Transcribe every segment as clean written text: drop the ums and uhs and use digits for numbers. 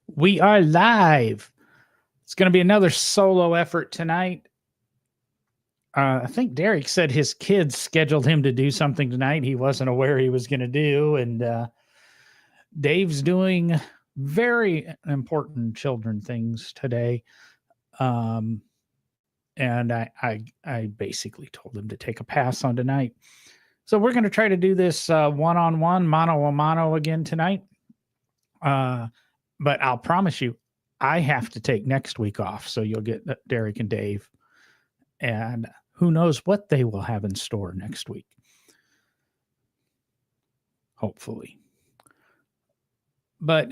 We are live. It's going to be another solo effort tonight. I think Derek said his kids scheduled him to do something tonight he wasn't aware he was going to do. And Dave's doing very important children things today. Um, and I basically told him to take a pass on tonight. So we're going to try to do this one-on-one, mano-a-mano again tonight. But I'll promise you, I have to take next week off. So you'll get Derek and Dave. And who knows what they will have in store next week. Hopefully. But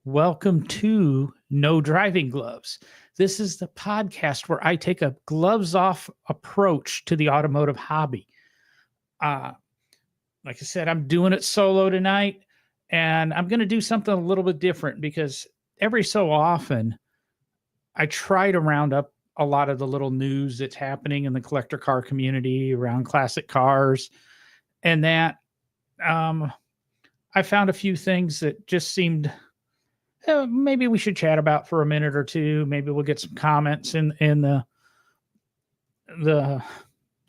welcome to No Driving Gloves. This is the podcast where I take a gloves off approach to the automotive hobby. Like I said, I'm doing it solo tonight. And I'm going to do something a little bit different because every so often I try to round up a lot of the little news that's happening in the collector car community around classic cars. And that I found a few things that just seemed maybe we should chat about for a minute or two. Maybe we'll get some comments in the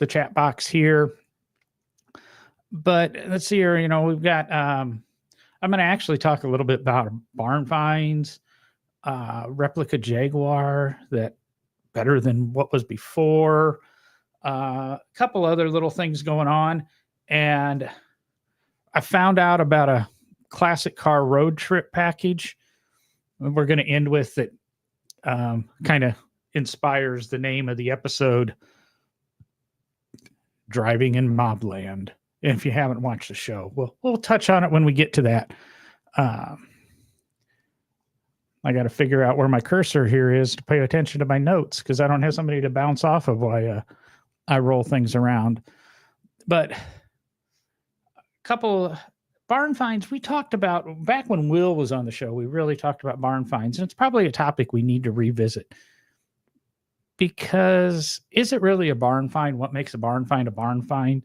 chat box here. But let's see here. We've got I'm going to actually talk a little bit about barn finds, replica Jaguar that better than what was before, a couple other little things going on. And I found out about a classic car road trip package. We're going to end with that kind of inspires the name of the episode, Driving in MOBLAND. And if you haven't watched the show, we'll touch on it when we get to that. I got to figure out where my cursor here is to pay attention to my notes because I don't have somebody to bounce off of while I roll things around. But a couple barn finds we talked about back when Will was on the show. We really talked about barn finds, and it's probably a topic we need to revisit. Because is it really a barn find? What makes a barn find a barn find?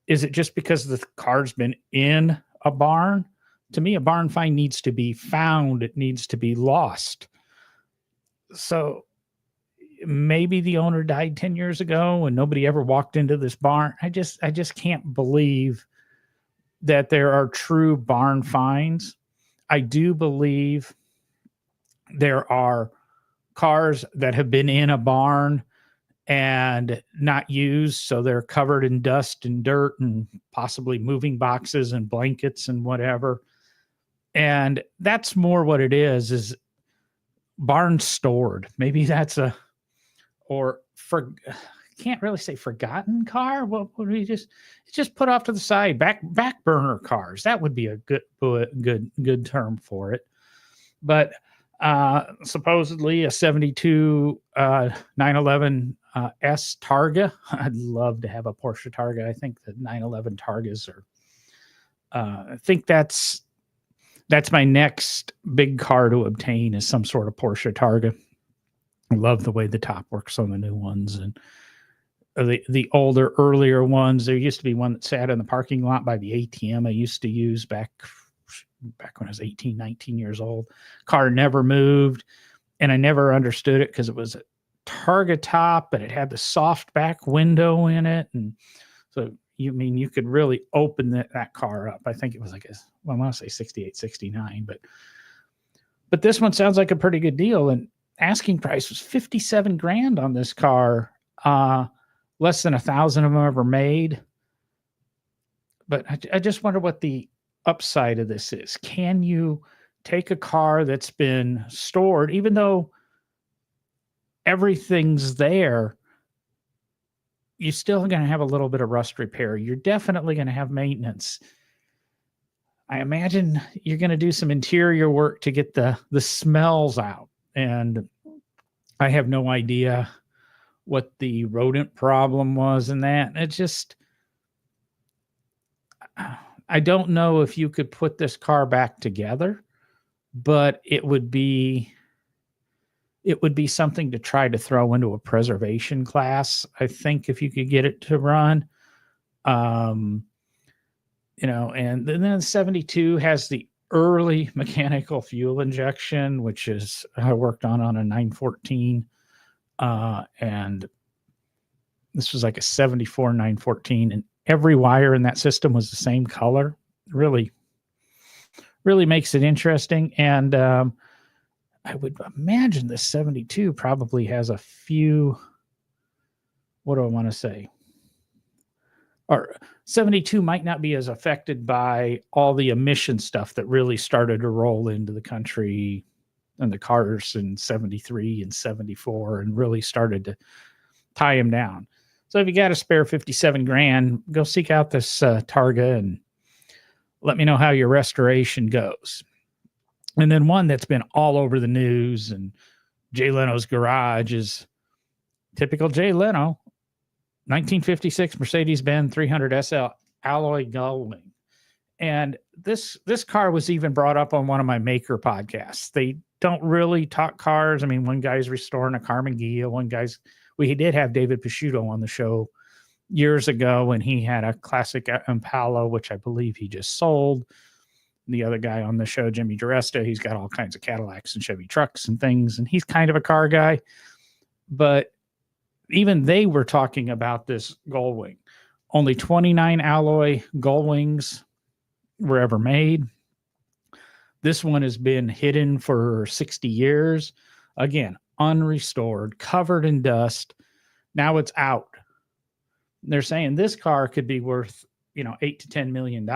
Is it just because the car's been in a barn? To me, a barn find needs to be found. It needs to be lost. So maybe the owner died 10 years ago and nobody ever walked into this barn. I just can't believe that there are true barn finds. I do believe there are cars that have been in a barn and not used, so they're covered in dust and dirt and possibly moving boxes and blankets and whatever. And that's more what it is barn stored. Maybe that's can't really say forgotten car. What would we just put off to the side? Back burner cars. That would be a good term for it. But supposedly a 72 911 S Targa. I'd love to have a Porsche Targa. I think the 911 Targas are I think that's my next big car to obtain is some sort of Porsche Targa. I love the way the top works on the new ones and the older, earlier ones. There used to be one that sat in the parking lot by the ATM I used to use back when I was 18, 19 years old. Car never moved, and I never understood it because it was a Targa top, but it had the soft back window in it. And so you could really open that car up. I think it was I want to say 68, 69, but this one sounds like a pretty good deal. And asking price was 57 grand on this car. Less than 1,000 of them ever made. But I just wonder what the upside of this is. Can you take a car that's been stored, even though everything's there, you're still going to have a little bit of rust repair. You're definitely going to have maintenance. I imagine you're going to do some interior work to get the smells out. And I have no idea what the rodent problem was in that. It's just, I don't know if you could put this car back together, but it would be something to try to throw into a preservation class. I think if you could get it to run, and then the 72 has the early mechanical fuel injection, which is I worked on a 914, and this was like a 74 914, and every wire in that system was the same color. Really, really makes it interesting. And I would imagine the 72 probably has a few, what do I want to say? Or 72 might not be as affected by all the emission stuff that really started to roll into the country and the cars in 73 and 74 and really started to tie them down. So if you got a spare 57 grand, go seek out this Targa and let me know how your restoration goes. And then one that's been all over the news and Jay Leno's garage is typical Jay Leno, 1956 Mercedes-Benz 300 SL alloy gullwing. And this car was even brought up on one of my Maker podcasts. They don't really talk cars. I mean, one guy's restoring a Carmen Ghia. We did have David Pisciuto on the show years ago when he had a classic Impala, which I believe he just sold. The other guy on the show, Jimmy DiResta, he's got all kinds of Cadillacs and Chevy trucks and things, and he's kind of a car guy. But even they were talking about this gullwing. Only 29 alloy gullwings were ever made. This one has been hidden for 60 years. Again, unrestored, covered in dust. Now it's out. They're saying this car could be worth, $8 to $10 million.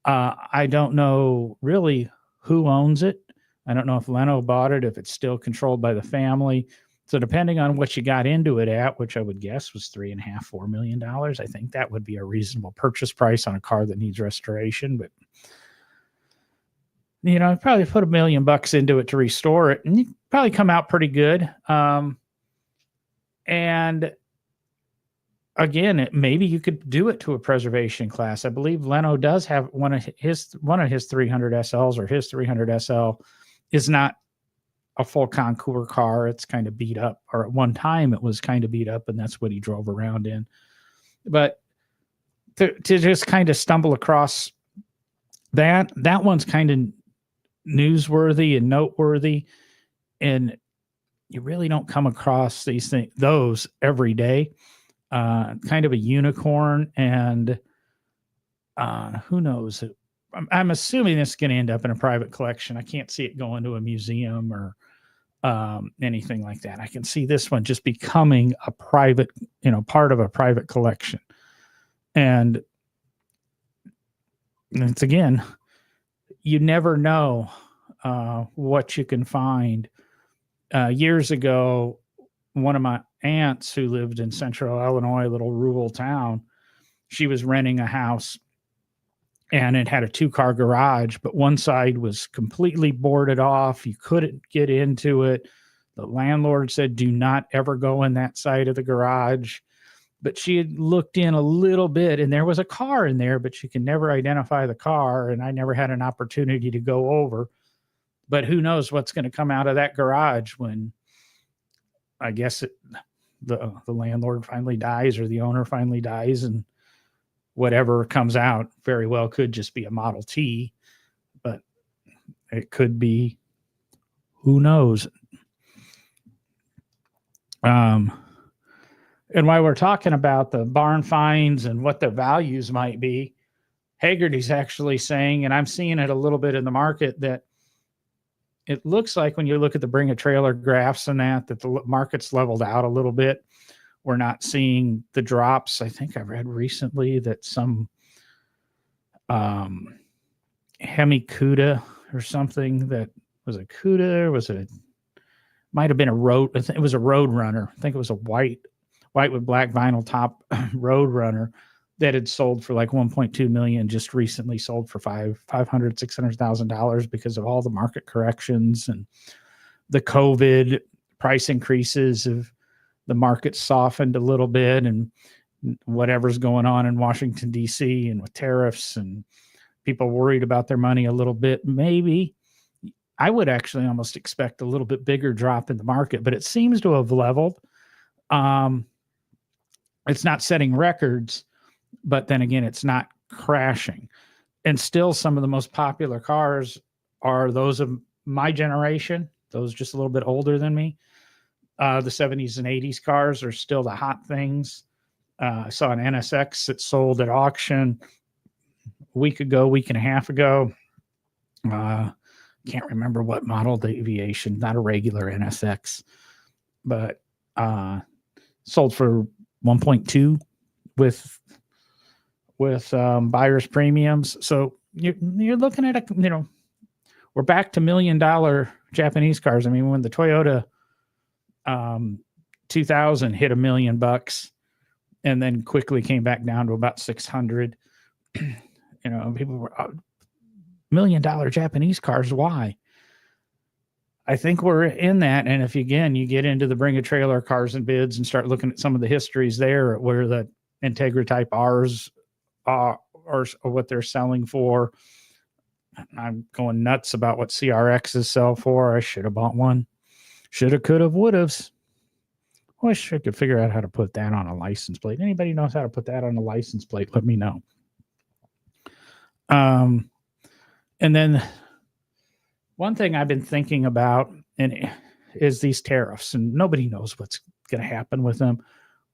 I don't know really who owns it. I don't know if Leno bought it, if it's still controlled by the family. So depending on what you got into it at, which I would guess was $3.5, $4 million, I think that would be a reasonable purchase price on a car that needs restoration. But I'd probably put $1 million into it to restore it, and you'd probably come out pretty good. And again, maybe you could do it to a preservation class. I believe Leno does have one of his 300 SLs, or his 300 SL is not a full concours car. It's kind of beat up, or at one time it was kind of beat up, and that's what he drove around in. But to just kind of stumble across that one's kind of newsworthy and noteworthy, and you really don't come across those every day. Kind of a unicorn, and who knows? I'm assuming it's going to end up in a private collection. I can't see it going to a museum or anything like that. I can see this one just becoming a private, part of a private collection. And it's, again, you never know what you can find. Years ago, one of my aunts who lived in central Illinois, a little rural town, she was renting a house, and it had a 2-car garage, but one side was completely boarded off. You couldn't get into it. The landlord said, do not ever go in that side of the garage. But she had looked in a little bit, and there was a car in there, but she could never identify the car, and I never had an opportunity to go over. But who knows what's going to come out of that garage when, I guess, the landlord finally dies, or the owner finally dies, and whatever comes out very well could just be a Model T, but it could be, who knows? And while we're talking about the barn finds and what their values might be, Hagerty's actually saying, and I'm seeing it a little bit in the market, that it looks like when you look at the bring a trailer graphs and that the market's leveled out a little bit. We're not seeing the drops. I think I read recently that some Hemi Cuda or something, that was a Cuda, might have been a road. I think it was a Road Runner. I think it was a white with black vinyl top Road Runner that had sold for like 1.2 million, just recently sold for $600,000 because of all the market corrections and the COVID price increases of the market softened a little bit, and whatever's going on in Washington, D.C. and with tariffs and people worried about their money a little bit. Maybe I would actually almost expect a little bit bigger drop in the market, but it seems to have leveled. It's not setting records, but then again, it's not crashing. And still some of the most popular cars are those of my generation, those just a little bit older than me. The 70s and 80s cars are still the hot things. I saw an NSX that sold at auction a week and a half ago. Can't remember what model deviation, not a regular NSX, but sold for 1.2 with buyer's premiums. So you're looking at we're back to $1 million Japanese cars. I mean, when the Toyota 2000 hit $1 million and then quickly came back down to about 600, people were $1 million Japanese cars. Why? I think we're in that. And if you get into the bring a trailer cars and bids and start looking at some of the histories there where the Integra Type R's or what they're selling for. I'm going nuts about what CRXs sell for. I should have bought one. Shoulda, coulda, woulda. Wish I could figure out how to put that on a license plate. Anybody knows how to put that on a license plate? Let me know. And then one thing I've been thinking about is these tariffs, and nobody knows what's going to happen with them.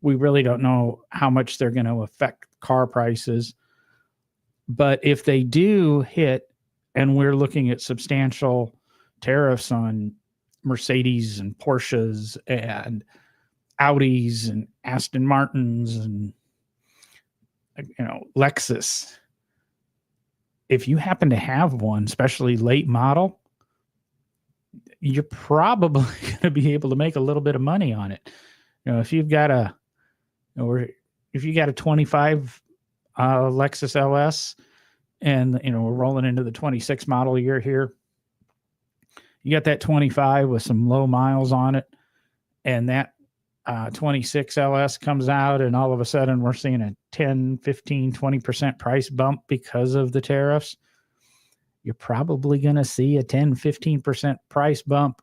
We really don't know how much they're going to affect car prices. But if they do hit, and we're looking at substantial tariffs on Mercedes and Porsches and Audis and Aston Martins and Lexus, if you happen to have one, especially late model, you're probably going to be able to make a little bit of money on it. If you've got a 25 Lexus LS, and we're rolling into the 26 model year here, you got that 25 with some low miles on it, and that 26 LS comes out, and all of a sudden we're seeing a 10, 15, 20% price bump because of the tariffs. You're probably going to see a 10, 15% price bump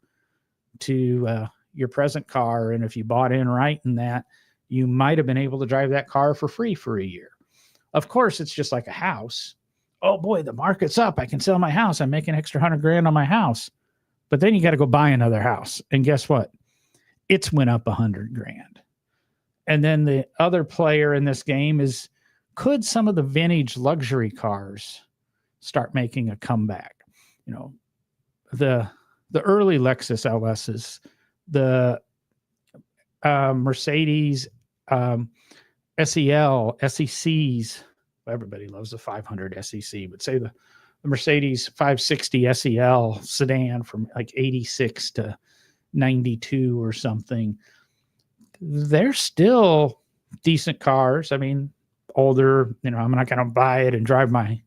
to your present car. And if you bought in right in that, you might have been able to drive that car for free for a year. Of course, it's just like a house. Oh boy, the market's up. I can sell my house. I'm making extra $100,000 on my house. But then you got to go buy another house. And guess what? It's went up $100,000. And then the other player in this game is, could some of the vintage luxury cars start making a comeback? The early Lexus LSs, the Mercedes SEL, SECs. Everybody loves the 500 SEC, but say the Mercedes 560 SEL sedan from like 86 to 92 or something. They're still decent cars. I mean, older, I'm not going to buy it and drive my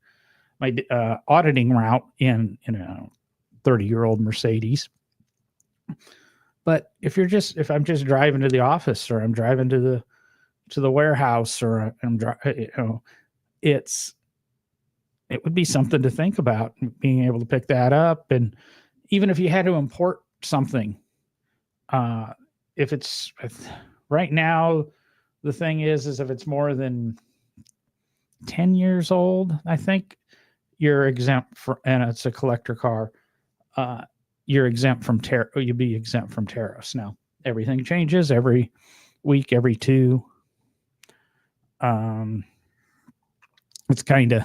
auditing route in a 30-year-old Mercedes. But if I'm just driving to the office, or I'm driving to the warehouse, or it would be something to think about, being able to pick that up. And even if you had to import something, if right now, the thing is if it's more than 10 years old, I think you're exempt and it's a collector car. You're exempt from you'd be exempt from tariffs. Now, everything changes every week, every two. It's kind of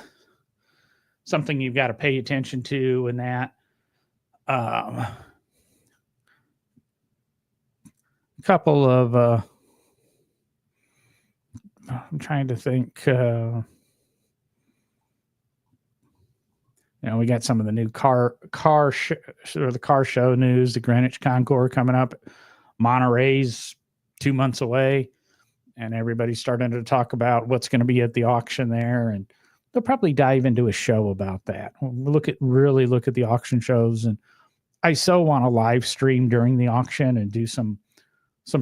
something you've got to pay attention to, and that. A couple of I'm trying to think. We got some of the new car show news. The Greenwich Concours coming up. Monterey's 2 months away, and everybody's starting to talk about what's going to be at the auction there, and they'll probably dive into a show about that. Really look at the auction shows, and I so want to live stream during the auction and do some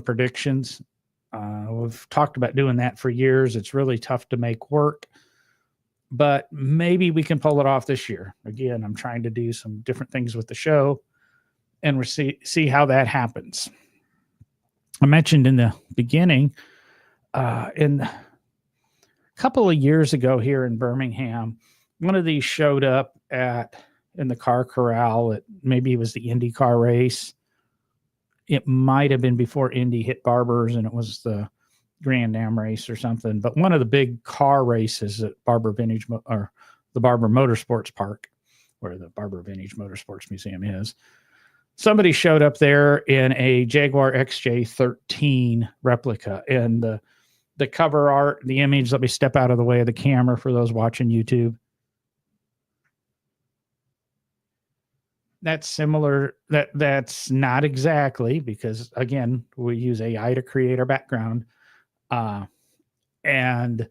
predictions. We've talked about doing that for years. It's really tough to make work, but maybe we can pull it off this year. Again, I'm trying to do some different things with the show, and we'll see how that happens. I mentioned in the beginning, in a couple of years ago here in Birmingham, one of these showed up in the car corral at, maybe it was the IndyCar race. It might have been before Indy hit Barber's, and it was the Grand Am race or something. But one of the big car races at Barber Vintage or the Barber Motorsports Park, where the Barber Vintage Motorsports Museum is, somebody showed up there in a Jaguar XJ13 replica, and the cover art, the image. Let me step out of the way of the camera for those watching YouTube. That's similar. That's not exactly, because again, we use AI to create our background. And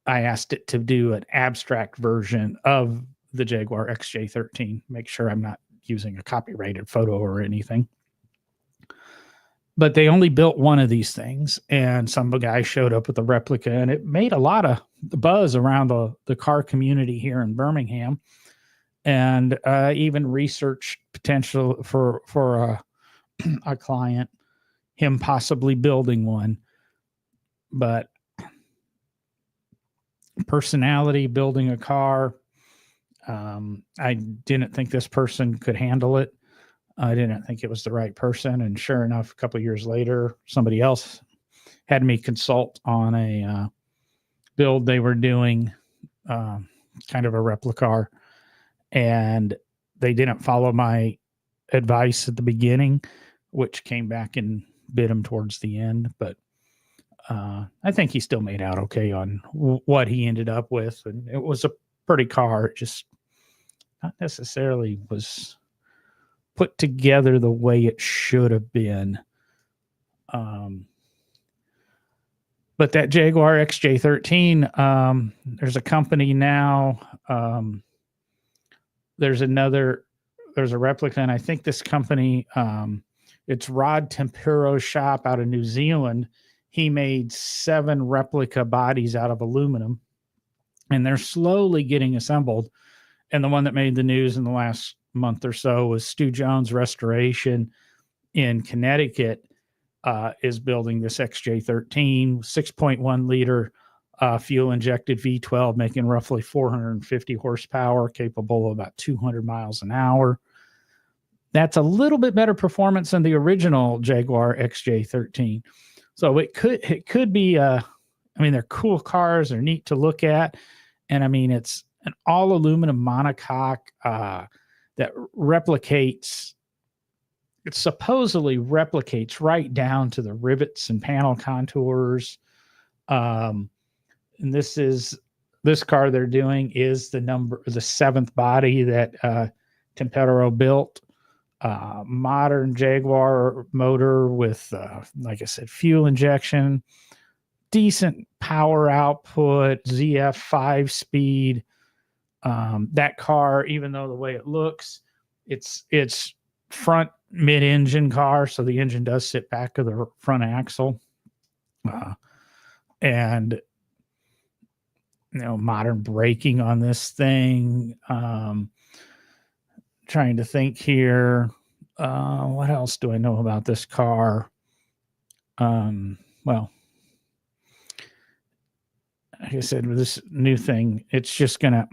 I asked it to do an abstract version of the Jaguar XJ13. Make sure I'm not using a copyrighted photo or anything. But they only built one of these things, and some guy showed up with a replica, and it made a lot of buzz around the car community here in Birmingham. And even researched potential for a client, him possibly building one. But personality, building a car, I didn't think this person could handle it. I didn't think it was the right person. And sure enough, a couple of years later, somebody else had me consult on a build they were doing, kind of a replica car. And they didn't follow my advice at the beginning, which came back and bit him towards the end. But I think he still made out okay on what he ended up with. And it was a pretty car. It just not necessarily was put together the way it should have been. But that Jaguar XJ13, there's a company now. There's a replica, and I think this company, it's Rod Tempero's shop out of New Zealand. He made 7 replica bodies out of aluminum, and they're slowly getting assembled. And the one that made the news in the last month or so was Stu Jones Restoration in Connecticut, is building this XJ13, 6.1 liter fuel injected V12, making roughly 450 horsepower, capable of about 200 miles an hour. That's a little bit better performance than the original Jaguar XJ13. So it could be, I mean, they're cool cars. They're neat to look at. And I mean, it's an all aluminum monocoque that replicates, it supposedly replicates right down to the rivets and panel contours. And this car they're doing is the 7th body that Tempero built. Modern Jaguar motor with, like I said, fuel injection, decent power output, ZF 5-speed. That car, even though the way it looks, it's front mid-engine car, so the engine does sit back of the front axle. And modern braking on this thing. Trying to think here. What else do I know about this car? Well, like I said, with this new thing, it's going to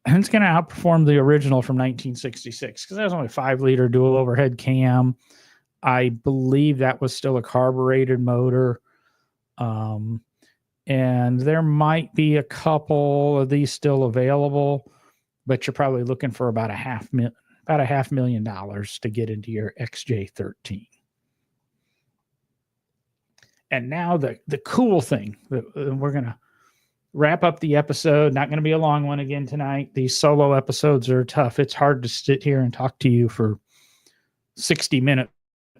outperform the original from 1966, because that was only 5-liter dual overhead cam. I believe that was still a carbureted motor. And there might be a couple of these still available, but you're probably looking for about $500,000 to get into your XJ13. And now the cool thing, we're going to wrap up the episode. Not going to be a long one again tonight. These solo episodes are tough. It's hard to sit here and talk to you for 60 minutes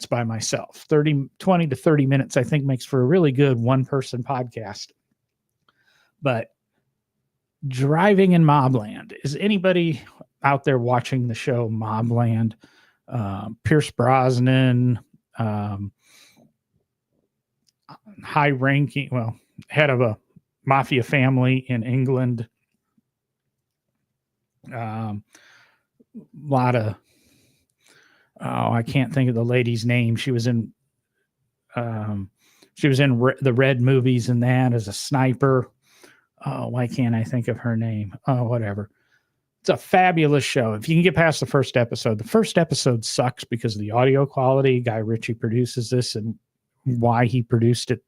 by myself. 20 to 30 minutes, I think, makes for a really good one-person podcast. But driving in MOBLAND. Is anybody out there watching the show MOBLAND? Pierce Brosnan, high-ranking, head of a mafia family in England. Lot of, I can't think of the lady's name. She was in the Red movies and that as a sniper. Oh, why can't I think of her name? Oh, whatever. It's a fabulous show. If you can get past the first episode sucks because of the audio quality. Guy Ritchie produces this, and why he produced it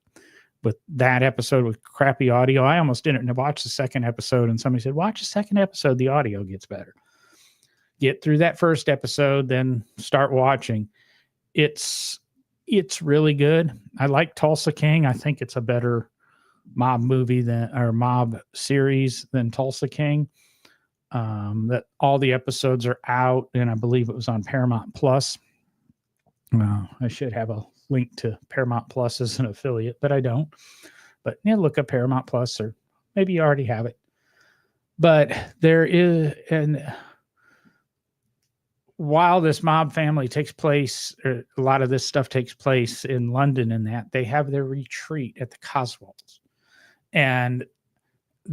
with that episode with crappy audio. I almost didn't watch the second episode, and somebody said, watch the second episode. The audio gets better. Get through that first episode, then start watching. It's really good. I like Tulsa King. I think it's a better mob movie mob series than Tulsa King. That all the episodes are out, and I believe it was on Paramount Plus. I should have a link to Paramount Plus as an affiliate, but I don't. But yeah, look up Paramount Plus, or maybe you already have it. But there is, and while this mob family takes place, a lot of this stuff takes place in London, and that they have their retreat at the Cotswolds, and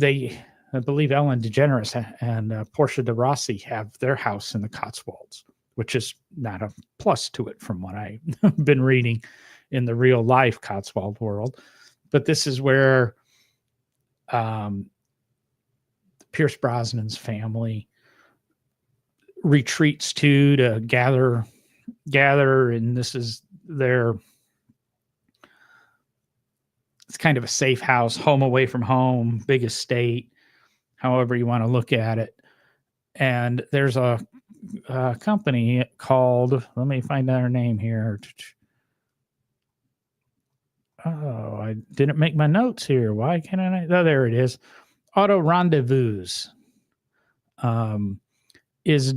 I believe Ellen DeGeneres and Portia de Rossi have their house in the Cotswolds, which is not a plus to it from what I've been reading in the real life Cotswold world. But this is where Pierce Brosnan's family retreats to gather, and this is it's kind of a safe house, home away from home, big estate, however you want to look at it. And there's a company called, let me find out her name here. Oh, I didn't make my notes here. Why can't I? Oh, there it is. Auto Rendezvous is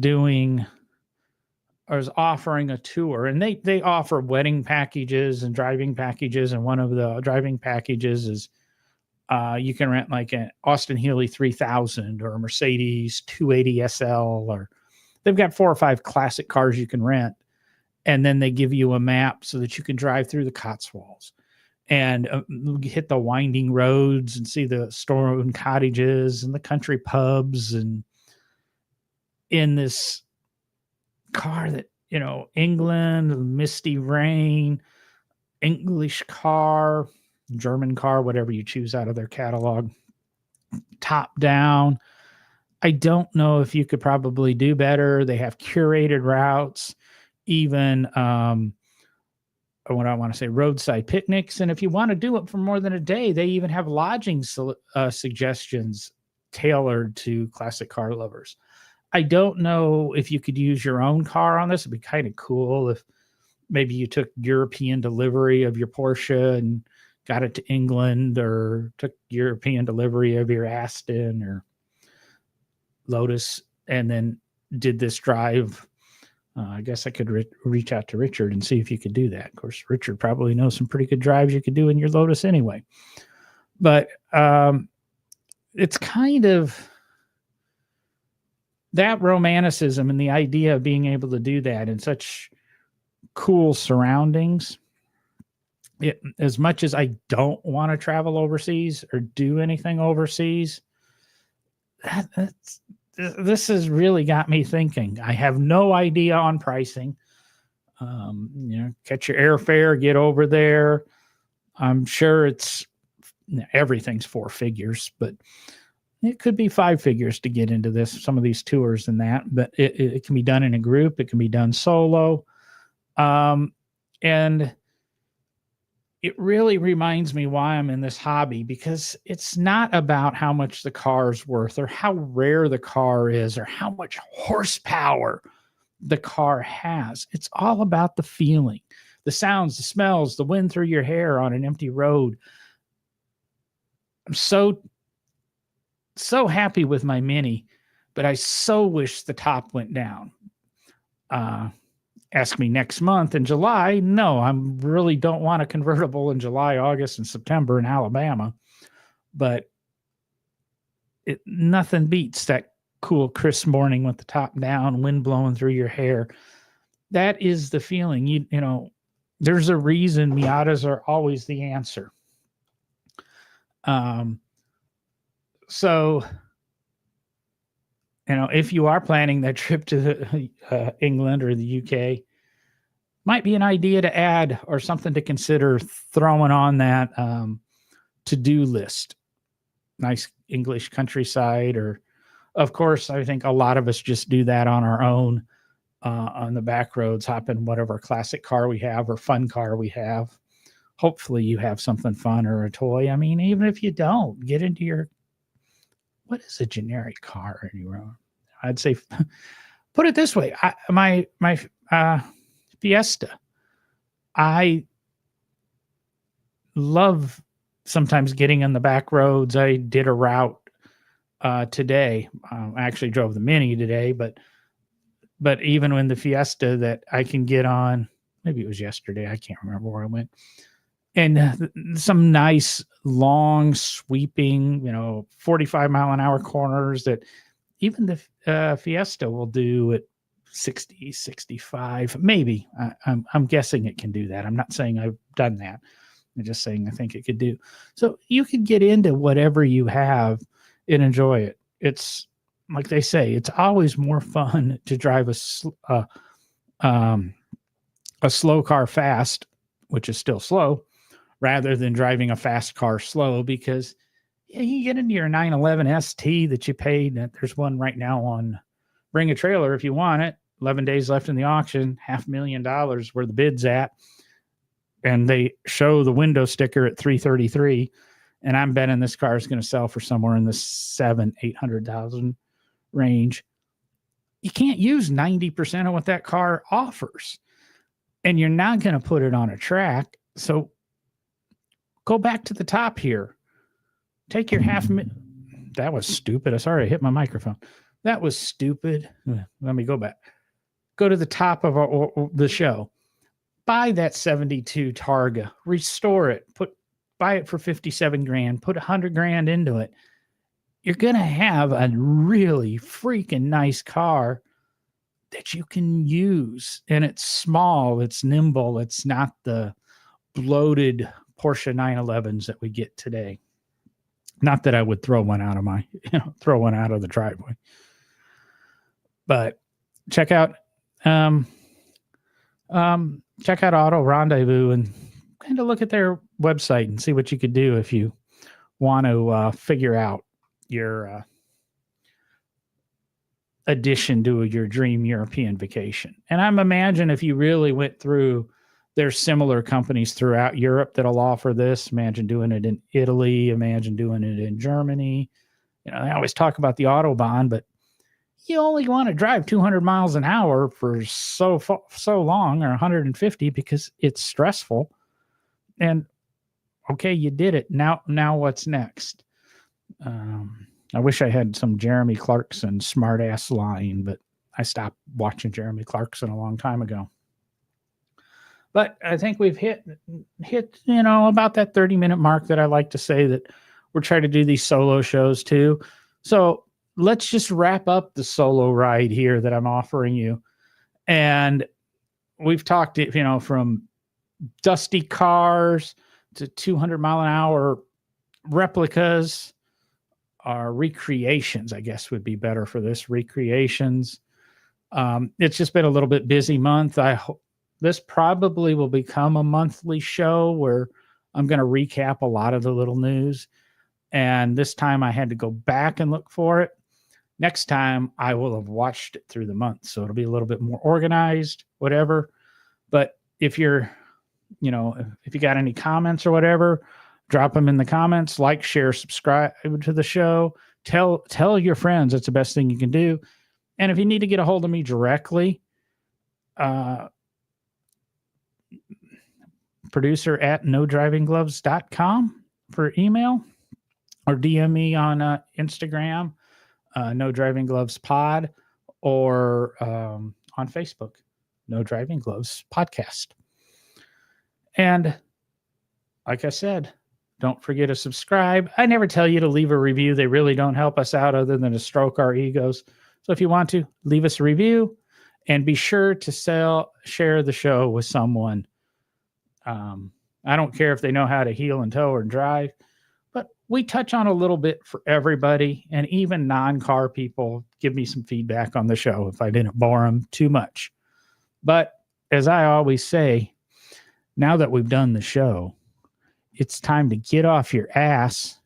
offering a tour, and they offer wedding packages and driving packages. And one of the driving packages is you can rent like an Austin Healey 3000 or a Mercedes 280 SL, or they've got 4 or 5 classic cars you can rent. And then they give you a map so that you can drive through the Cotswolds and hit the winding roads and see the stone cottages and the country pubs. And in this car that, England, misty rain, English car, German car, whatever you choose out of their catalog, top down. I don't know if you could probably do better. They have curated routes, even what I want to say, roadside picnics. And if you want to do it for more than a day, they even have lodging suggestions tailored to classic car lovers. I don't know if you could use your own car on this. It'd be kind of cool if maybe you took European delivery of your Porsche and got it to England, or took European delivery of your Aston or Lotus and then did this drive. I guess I could reach out to Richard and see if you could do that. Of course, Richard probably knows some pretty good drives you could do in your Lotus anyway. But it's kind of that romanticism and the idea of being able to do that in such cool surroundings. As much as I don't want to travel overseas or do anything overseas, this has really got me thinking. I have no idea on pricing. Catch your airfare, get over there. I'm sure everything's 4 figures, but it could be 5 figures to get into some of these tours and that. But it can be done in a group. It can be done solo. And it really reminds me why I'm in this hobby, because it's not about how much the car's worth or how rare the car is or how much horsepower the car has. It's all about the feeling, the sounds, the smells, the wind through your hair on an empty road. I'm so happy with my Mini, but I so wish the top went down. Ask me next month in July. No, I really don't want a convertible in July, August, and September in Alabama. But nothing beats that cool, crisp morning with the top down, wind blowing through your hair. That is the feeling. You there's a reason Miatas are always the answer. So, if you are planning that trip to England or the UK, might be an idea to add or something to consider throwing on that to-do list. Nice English countryside, or of course, I think a lot of us just do that on our own, on the back roads, hop in whatever classic car we have or fun car we have. Hopefully you have something fun or a toy. I mean, even if you don't, get into your, what is a generic car anywhere? I'd say, put it this way. My Fiesta, I love sometimes getting on the back roads. I did a route today. I actually drove the Mini today, but even when the Fiesta that I can get on, maybe it was yesterday, I can't remember where I went, and some nice long sweeping, 45-mile-an-hour corners that even the Fiesta will do at 60, 65, maybe. I'm guessing it can do that. I'm not saying I've done that. I'm just saying I think it could do. So you could get into whatever you have and enjoy it. It's like they say, it's always more fun to drive a slow car fast, which is still slow, rather than driving a fast car slow, because you get into your 911 ST that you paid. There's one right now on Bring a Trailer if you want it. 11 days left in the auction, $500,000 where the bid's at. And they show the window sticker at $333,000. And I'm betting this car is going to sell for somewhere in the $800,000 range. You can't use 90% of what that car offers. And you're not going to put it on a track. So go back to the top here. Take your that was stupid. Sorry, I hit my microphone. That was stupid. Let me go back. Go to the top of the show. Buy that 72 Targa. Restore it. Buy it for $57,000. Put $100,000 into it. You're going to have a really freaking nice car that you can use. And it's small. It's nimble. It's not the bloated Porsche 911s that we get today. Not that I would throw one out of the driveway. But check out Auto Rendezvous and kind of look at their website and see what you could do if you want to figure out your addition to your dream European vacation. And I'm imagine if you really went through, there's similar companies throughout Europe that'll offer this. Imagine doing it in Italy. Imagine doing it in Germany. They always talk about the Autobahn, but you only want to drive 200 miles an hour for so long, or 150, because it's stressful. And okay, you did it. Now what's next? I wish I had some Jeremy Clarkson smartass line, but I stopped watching Jeremy Clarkson a long time ago. But I think we've hit about that 30-minute mark that I like to say that we're trying to do these solo shows too. So let's just wrap up the solo ride here that I'm offering you. And we've talked, from dusty cars to 200-mile-an-hour replicas, or recreations, I guess would be better for this, recreations. It's just been a little bit busy month. I hope this probably will become a monthly show where I'm going to recap a lot of the little news. And this time I had to go back and look for it. Next time I will have watched it through the month. So it'll be a little bit more organized, whatever. But if you're, if you got any comments or whatever, drop them in the comments, like, share, subscribe to the show. Tell your friends. It's the best thing you can do. And if you need to get a hold of me directly, producer@nodrivinggloves.com for email, or DM me on Instagram, No Driving Gloves Pod, or on Facebook, No Driving Gloves Podcast. And like I said, don't forget to subscribe. I never tell you to leave a review. They really don't help us out other than to stroke our egos. So if you want to, leave us a review, and be sure to share the show with someone. I don't care if they know how to heel and tow or drive, but we touch on a little bit for everybody, and even non-car people give me some feedback on the show if I didn't bore them too much. But as I always say, now that we've done the show, it's time to get off your ass,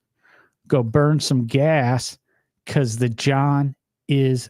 go burn some gas because the John is